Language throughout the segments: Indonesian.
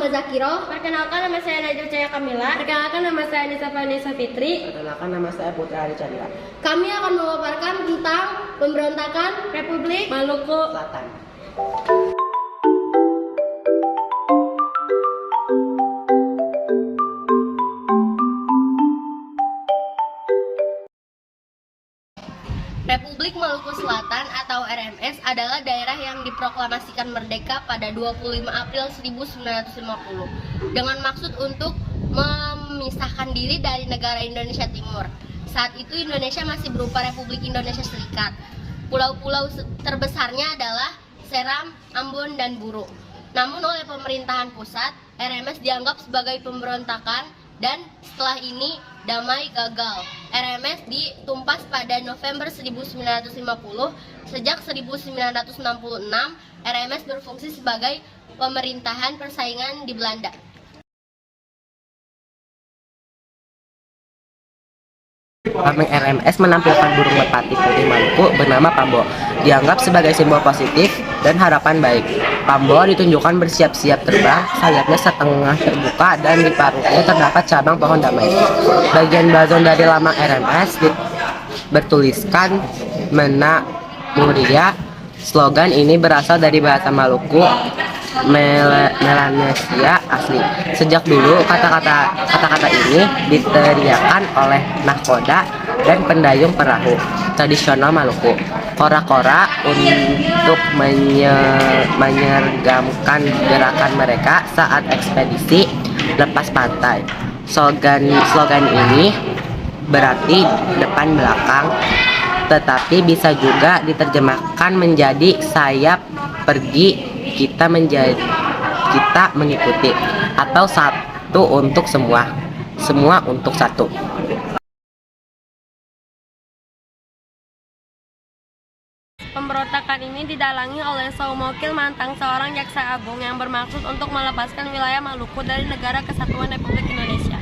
Muhammad Zakiro. Perkenalkan, nama saya Najwa Cahaya Kamila. Perkenalkan, nama saya Nisa Vanessa Fitri. Perkenalkan, nama saya Putra Ari Chandra. Kami akan memaparkan tentang pemberontakan Republik Maluku Selatan. Republik Maluku Selatan atau RMS adalah daerah yang diproklamasikan merdeka pada 25 April 1950 dengan maksud untuk memisahkan diri dari negara Indonesia Timur. Saat itu Indonesia masih berupa Republik Indonesia Serikat. Pulau-pulau terbesarnya adalah Seram, Ambon, dan Buru. Namun oleh pemerintahan pusat, RMS dianggap sebagai pemberontakan dan setelah ini damai gagal. RMS ditumpas pada November 1950. Sejak 1966, RMS berfungsi sebagai pemerintahan persaingan di Belanda. Lambang RMS menampilkan burung merpati putih Maluku bernama Pambo, dianggap sebagai simbol positif dan harapan baik. Pambo ditunjukkan bersiap-siap terbang, sayapnya setengah terbuka dan di paruhnya terdapat cabang pohon damai. Bagian blazon dari lambang RMS bertuliskan Mena Muria. Slogan ini berasal dari bahasa Maluku Melanesia asli. Sejak dulu kata-kata ini diteriakkan oleh nahkoda dan pendayung perahu tradisional Maluku. Kora-kora untuk menyergamkan gerakan mereka saat ekspedisi lepas pantai. Slogan ini berarti depan belakang, tetapi bisa juga diterjemahkan menjadi sayap pergi, kita mengikuti, atau satu untuk semua untuk satu. Pemberontakan ini didalangi oleh Soumokil Mantang, seorang jaksa agung yang bermaksud untuk melepaskan wilayah Maluku dari Negara Kesatuan Republik Indonesia.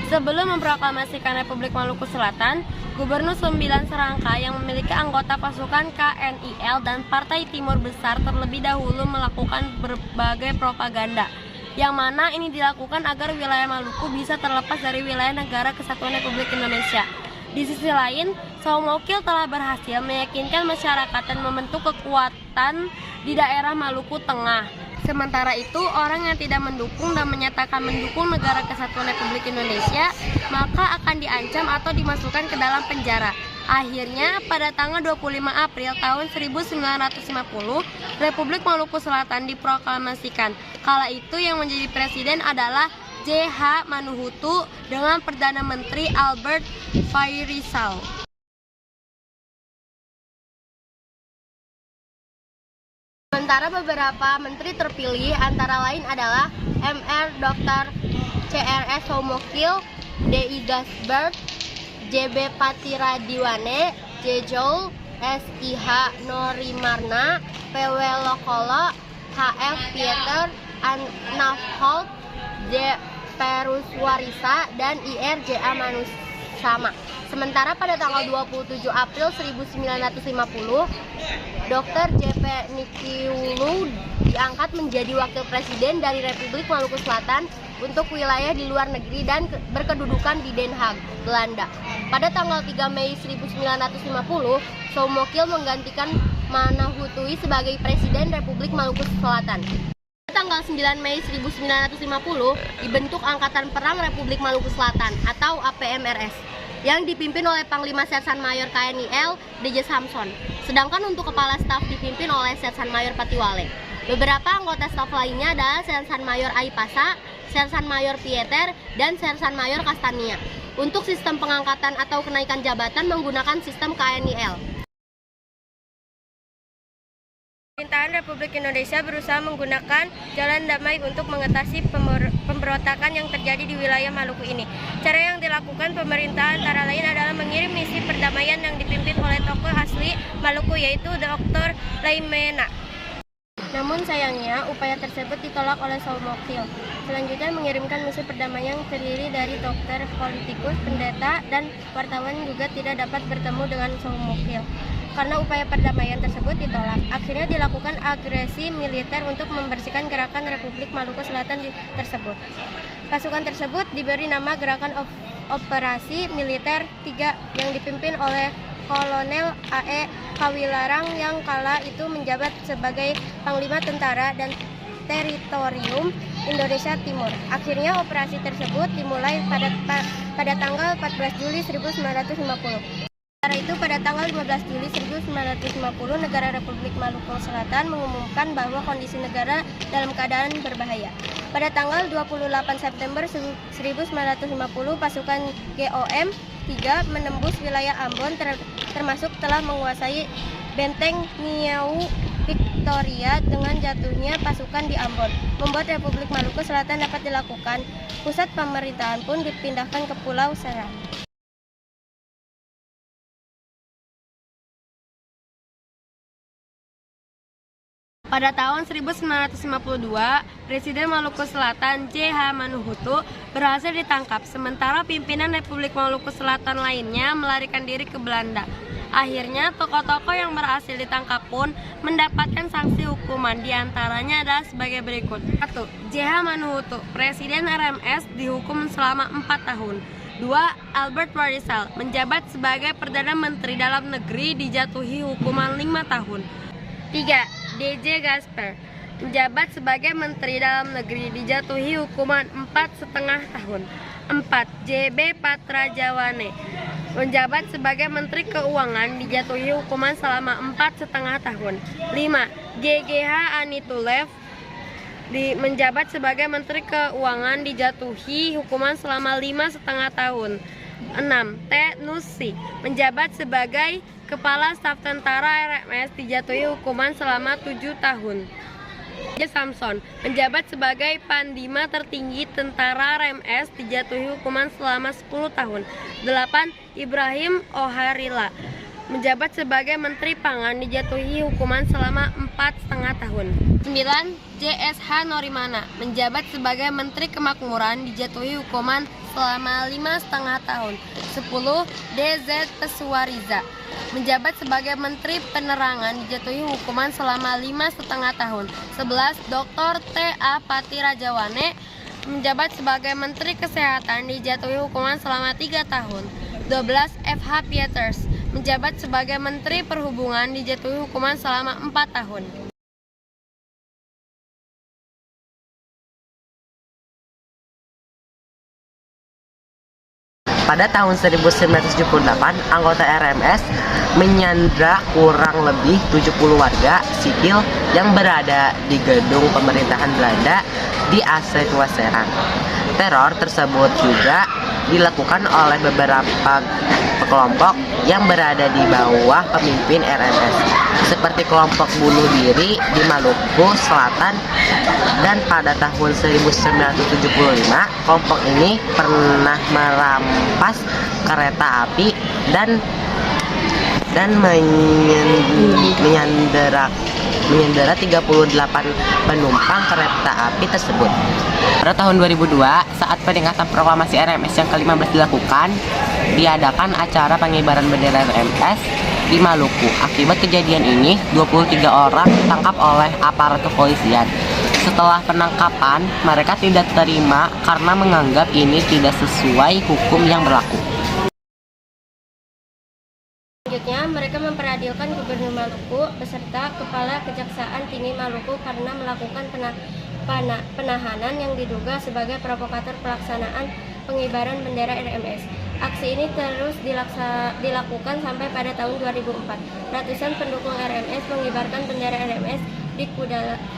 Sebelum memproklamasikan Republik Maluku Selatan, Gubernur 9 Serangka yang memiliki anggota pasukan KNIL dan Partai Timur Besar terlebih dahulu melakukan berbagai propaganda, yang mana ini dilakukan agar wilayah Maluku bisa terlepas dari wilayah Negara Kesatuan Republik Indonesia. Di sisi lain, Soumokil telah berhasil meyakinkan masyarakat dan membentuk kekuatan di daerah Maluku Tengah. Sementara itu, orang yang tidak mendukung dan menyatakan mendukung Negara Kesatuan Republik Indonesia, maka akan diancam atau dimasukkan ke dalam penjara. Akhirnya, pada tanggal 25 April tahun 1950, Republik Maluku Selatan diproklamasikan. Kala itu yang menjadi presiden adalah J.H. Manuhutu dengan Perdana Menteri Albert Fairisal. Sementara beberapa menteri terpilih antara lain adalah Mr. Dr. C.R.S. Soumokil, D.I. Gasbert, J.B. Patiradiwane, J. Joul, S.I.H. Norimarna, P.W. Lokolo, H.F. Pieter, Nafholt, J. Peruswarisa, dan I.R. J.A. Manusama. Sementara pada tanggal 27 April 1950, Dr. J.P. Nikiulu diangkat menjadi wakil presiden dari Republik Maluku Selatan untuk wilayah di luar negeri dan berkedudukan di Den Haag, Belanda. Pada tanggal 3 Mei 1950, Soumokil menggantikan Manahutui sebagai presiden Republik Maluku Selatan. Tanggal 9 Mei 1950 dibentuk Angkatan Perang Republik Maluku Selatan atau APMRS yang dipimpin oleh Panglima Sersan Mayor KNIL D.J. Samson. Sedangkan untuk kepala staf dipimpin oleh Sersan Mayor Patiwale. Beberapa anggota staf lainnya adalah Sersan Mayor Aipasa, Sersan Mayor Pieter, dan Sersan Mayor Kastania. Untuk sistem pengangkatan atau kenaikan jabatan menggunakan sistem KNIL. Pemerintahan Republik Indonesia berusaha menggunakan jalan damai untuk mengatasi pemberontakan yang terjadi di wilayah Maluku ini. Cara yang dilakukan pemerintah antara lain adalah mengirim misi perdamaian yang dipimpin oleh tokoh asli Maluku yaitu Dr. Laimena. Namun sayangnya upaya tersebut ditolak oleh Soumokil. Selanjutnya mengirimkan misi perdamaian yang terdiri dari dokter, politikus, pendeta, dan wartawan juga tidak dapat bertemu dengan Soumokil karena upaya perdamaian tersebut ditolak. Akhirnya dilakukan agresi militer untuk membersihkan gerakan Republik Maluku Selatan tersebut. Pasukan tersebut diberi nama Gerakan Operasi Militer 3 yang dipimpin oleh Kolonel A.E. Kawilarang yang kala itu menjabat sebagai Panglima Tentara dan Teritorium Indonesia Timur. Akhirnya operasi tersebut dimulai pada tanggal 14 Juli 1950. Sementara itu pada tanggal 15 Juli 1950 negara Republik Maluku Selatan mengumumkan bahwa kondisi negara dalam keadaan berbahaya. Pada tanggal 28 September 1950 pasukan GOM 3 menembus wilayah Ambon termasuk telah menguasai Benteng Niau Victoria. Dengan jatuhnya pasukan di Ambon membuat Republik Maluku Selatan dapat dilakukan. Pusat pemerintahan pun dipindahkan ke Pulau Seram. Pada tahun 1952, Presiden Maluku Selatan J.H. Manuhutu berhasil ditangkap, sementara pimpinan Republik Maluku Selatan lainnya melarikan diri ke Belanda. Akhirnya, tokoh-tokoh yang berhasil ditangkap pun mendapatkan sanksi hukuman, diantaranya adalah sebagai berikut. 1. J.H. Manuhutu, Presiden RMS, dihukum selama 4 tahun. 2. Albert Warisal, menjabat sebagai Perdana Menteri Dalam Negeri, dijatuhi hukuman 5 tahun. 3. D.J. Gasper, menjabat sebagai Menteri Dalam Negeri, dijatuhi hukuman 4,5 tahun. 4. J.B. Patrajawane, menjabat sebagai Menteri Keuangan, dijatuhi hukuman selama 4,5 tahun. 5. G.G.H. Anitulev, menjabat sebagai Menteri Keuangan, dijatuhi hukuman selama 5,5 tahun. 6. T. Nusi, menjabat sebagai Kepala Staf Tentara RMS, dijatuhi hukuman selama 7 tahun. J. Samson, menjabat sebagai Panglima Tertinggi Tentara RMS, dijatuhi hukuman selama 10 tahun. 8. Ibrahim Oharila, menjabat sebagai Menteri Pangan, dijatuhi hukuman selama 4,5 tahun. 9. J.S.H. Norimana, menjabat sebagai Menteri Kemakmuran, dijatuhi hukuman selama 5,5 tahun. 10. D.Z. Peswariza, menjabat sebagai Menteri Penerangan, dijatuhi hukuman selama 5,5 tahun. 11. Dr. T.A. Patirajawane, menjabat sebagai Menteri Kesehatan, dijatuhi hukuman selama 3 tahun. 12. F.H. Pieters, menjabat sebagai Menteri Perhubungan, dijatuhi hukuman selama 4 tahun. Pada tahun 1978, anggota RMS menyandra kurang lebih 70 warga sipil yang berada di gedung pemerintahan Belanda di Asetuaserang. Teror tersebut juga dilakukan oleh beberapa kelompok yang berada di bawah pemimpin RMS, seperti kelompok bunuh diri di Maluku Selatan, dan pada tahun 1975 kelompok ini pernah merampas kereta api dan menyandera 38 penumpang kereta api tersebut. Pada tahun 2002, saat peringatan proklamasi RMS yang ke-15 dilakukan, diadakan acara pengibaran bendera RMS di Maluku. Akibat kejadian ini, 23 orang ditangkap oleh aparat kepolisian. Setelah penangkapan, mereka tidak terima karena menganggap ini tidak sesuai hukum yang berlaku. Selanjutnya, mereka memperadilkan Gubernur Maluku beserta Kepala Kejaksaan Tinggi Maluku karena melakukan penahanan yang diduga sebagai provokator pelaksanaan pengibaran bendera RMS. Aksi ini terus dilakukan sampai pada tahun 2004. Ratusan pendukung RMS mengibarkan bendera RMS di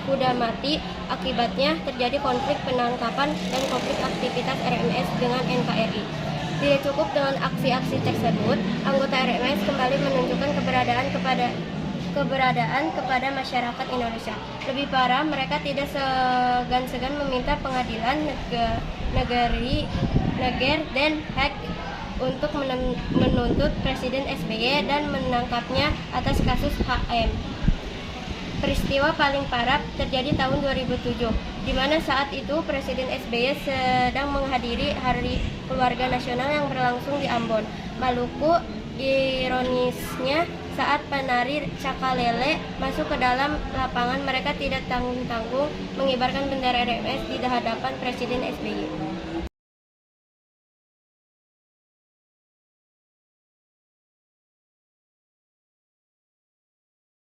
Kudamati. Akibatnya terjadi konflik penangkapan dan konflik aktivitas RMS dengan NKRI. Tidak cukup dengan aksi-aksi tersebut, anggota RMS kembali menunjukkan keberadaan kepada masyarakat Indonesia. Lebih parah, mereka tidak segan-segan meminta pengadilan negeri Den Haag untuk menuntut Presiden SBY dan menangkapnya atas kasus HM. Peristiwa paling parah terjadi tahun 2007, di mana saat itu Presiden SBY sedang menghadiri Hari Keluarga Nasional yang berlangsung di Ambon, Maluku. Ironisnya, Saat penari Cakalele masuk ke dalam lapangan, mereka tidak tanggung-tanggung mengibarkan bendera RMS di hadapan Presiden SBY.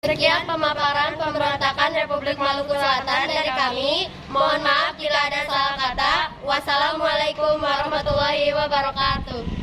Sekian pemaparan pemberontakan Republik Maluku Selatan dari kami. Mohon maaf bila ada salah kata. Wassalamualaikum warahmatullahi wabarakatuh.